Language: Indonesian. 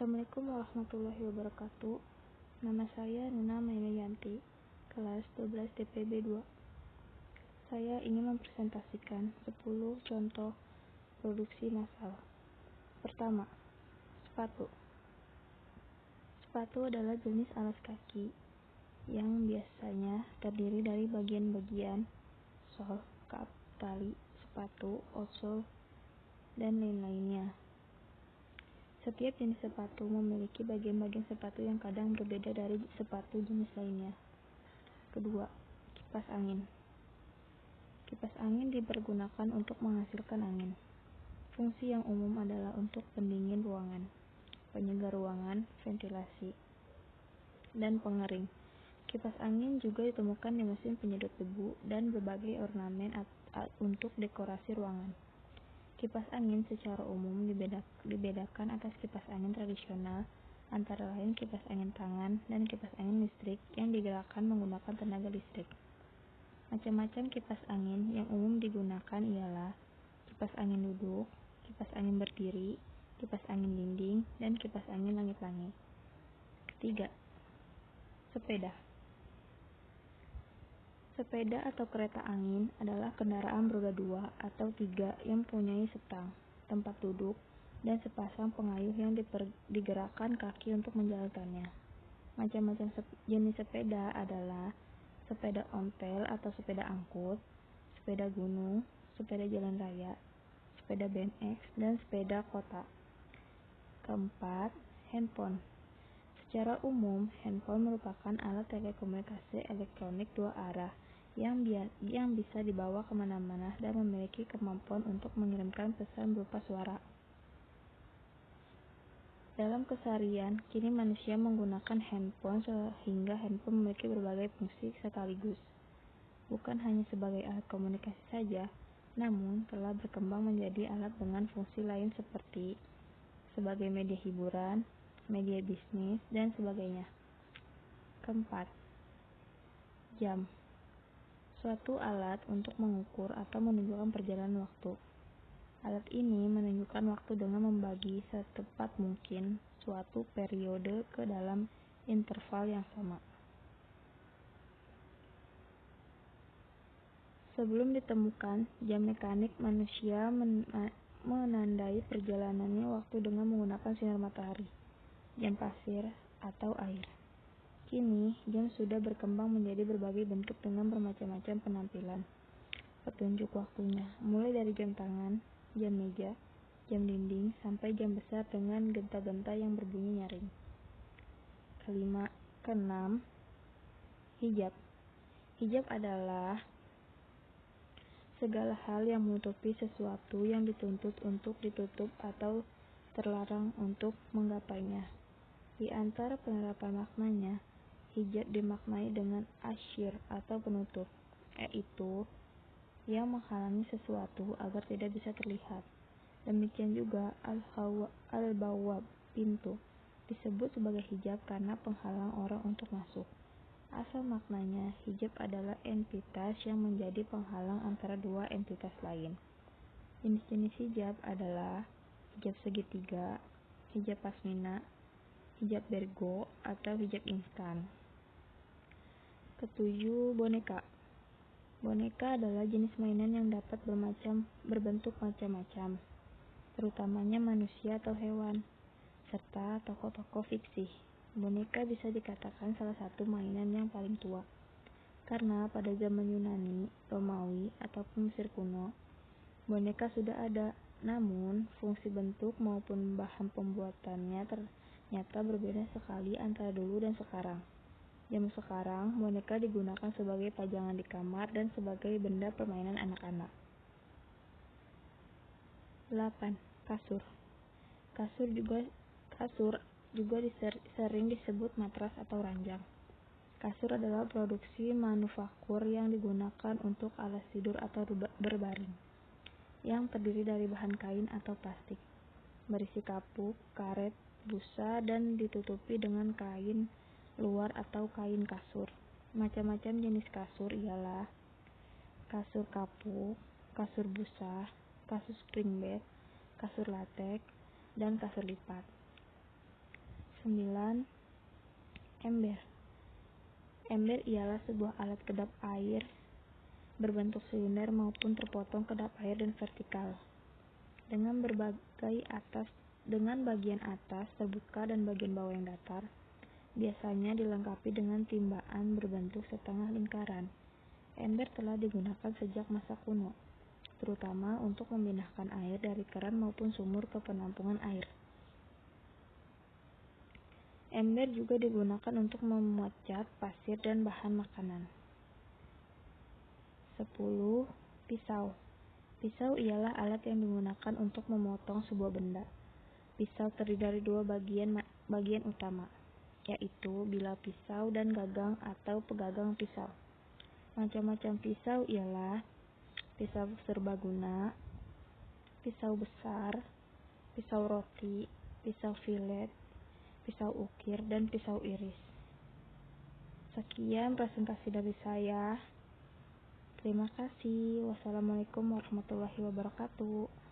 Assalamualaikum warahmatullahi wabarakatuh. Nama saya Nina Mainyanti, kelas 12 TPB 2. Saya ingin mempresentasikan 10 contoh produksi massal. Pertama, sepatu. Sepatu adalah jenis alas kaki yang biasanya terdiri dari bagian-bagian sol, kap, tali, sepatu, outsole, dan lain-lainnya. Setiap jenis sepatu memiliki bagian-bagian sepatu yang kadang berbeda dari sepatu jenis lainnya. Kedua, kipas angin. Kipas angin dipergunakan untuk menghasilkan angin. Fungsi yang umum adalah untuk pendingin ruangan, penyegar ruangan, ventilasi, dan pengering. Kipas angin juga ditemukan di mesin penyedot debu dan berbagai ornamen untuk dekorasi ruangan. Kipas angin secara umum dibedakan atas kipas angin tradisional, antara lain kipas angin tangan dan kipas angin listrik yang digerakkan menggunakan tenaga listrik. Macam-macam kipas angin yang umum digunakan ialah kipas angin duduk, kipas angin berdiri, kipas angin dinding, dan kipas angin langit-langit. Ketiga, sepeda. Sepeda atau kereta angin adalah kendaraan beroda 2 atau 3 yang mempunyai setang, tempat duduk, dan sepasang pengayuh yang digerakkan kaki untuk menjalankannya. Macam-macam jenis sepeda adalah sepeda ontel atau sepeda angkut, sepeda gunung, sepeda jalan raya, sepeda BMX, dan sepeda kota. Keempat, handphone. Secara umum, handphone merupakan alat telekomunikasi elektronik dua arah yang bisa dibawa kemana-mana dan memiliki kemampuan untuk mengirimkan pesan berupa suara. Dalam keseharian, kini manusia menggunakan handphone sehingga handphone memiliki berbagai fungsi sekaligus. Bukan hanya sebagai alat komunikasi saja, namun telah berkembang menjadi alat dengan fungsi lain seperti sebagai media hiburan, media bisnis, dan sebagainya. Keempat, jam. Suatu alat untuk mengukur atau menunjukkan perjalanan waktu. Alat ini menunjukkan waktu dengan membagi setepat mungkin suatu periode ke dalam interval yang sama. Sebelum ditemukan jam mekanik, manusia menandai perjalanannya waktu dengan menggunakan sinar matahari, jam pasir, atau air. Kini, jam sudah berkembang menjadi berbagai bentuk dengan bermacam-macam penampilan. Petunjuk waktunya, mulai dari jam tangan, jam meja, jam dinding, sampai jam besar dengan genta-genta yang berbunyi nyaring. Keenam, hijab. Hijab adalah segala hal yang menutupi sesuatu yang dituntut untuk ditutup atau terlarang untuk menggapainya. Di antara penerapan maknanya, hijab dimaknai dengan asyir atau penutup, yaitu yang menghalangi sesuatu agar tidak bisa terlihat. Demikian juga al-bawwab, pintu, disebut sebagai hijab karena penghalang orang untuk masuk. Asal maknanya, hijab adalah entitas yang menjadi penghalang antara dua entitas lain. Jenis-jenis hijab adalah hijab segitiga, hijab pasmina, hijab bergo, atau hijab instan. Ketujuh, boneka. Boneka adalah jenis mainan yang dapat berbentuk macam-macam, terutamanya manusia atau hewan, serta tokoh-tokoh fiksi. Boneka bisa dikatakan salah satu mainan yang paling tua, karena pada zaman Yunani, Romawi, ataupun Mesir kuno, boneka sudah ada, namun fungsi bentuk maupun bahan pembuatannya ternyata berbeda sekali antara dulu dan sekarang. Zaman sekarang, boneka digunakan sebagai pajangan di kamar dan sebagai benda permainan anak-anak. 8. Kasur. Kasur juga sering disebut matras atau ranjang. Kasur adalah produksi manufaktur yang digunakan untuk alas tidur atau berbaring, yang terdiri dari bahan kain atau plastik, berisi kapuk, karet, busa, dan ditutupi dengan kain luar atau kain kasur. Macam-macam jenis kasur ialah kasur kapuk, kasur busa, kasur spring bed, kasur latex, dan kasur lipat. 9. Ember. Ember ialah sebuah alat kedap air berbentuk silinder maupun terpotong kedap air dan vertikal, dengan bagian atas terbuka dan bagian bawah yang datar. Biasanya dilengkapi dengan timbaan berbentuk setengah lingkaran. Ember telah digunakan sejak masa kuno, terutama untuk memindahkan air dari keran maupun sumur ke penampungan air. Ember juga digunakan untuk memuat cat, pasir, dan bahan makanan. 10. Pisau. Pisau ialah alat yang digunakan untuk memotong sebuah benda. Pisau terdiri dari dua bagian utama, yaitu bilah pisau dan gagang atau pegagang pisau. Macam-macam pisau ialah pisau serbaguna, pisau besar, pisau roti, pisau filet, pisau ukir, dan pisau iris. Sekian presentasi dari saya. Terima kasih. Wassalamualaikum warahmatullahi wabarakatuh.